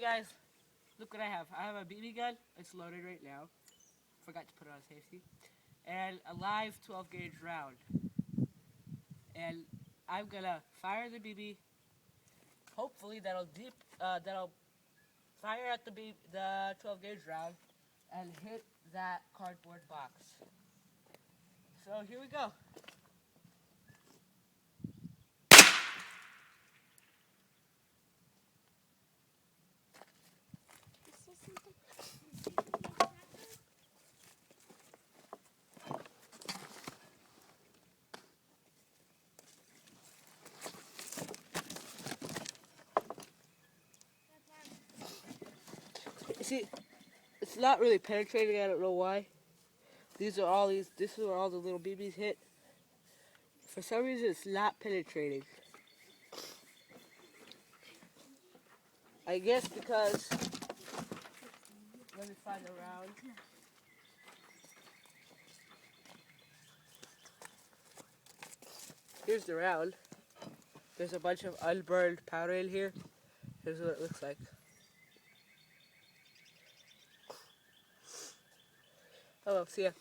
guys, look what I have. I have a BB gun. It's loaded right now. Forgot to put it on safety. And a live 12 gauge round. And I'm gonna fire the BB. Hopefully that'll fire at the 12 gauge round and hit that cardboard box. So here we go. See, it's not really penetrating. I don't know why. This is where all the little BBs hit. For some reason, it's not penetrating. I guess because, let me find the round. Here's the round. There's a bunch of unburned powder in here. Here's what it looks like. Oh well, see ya.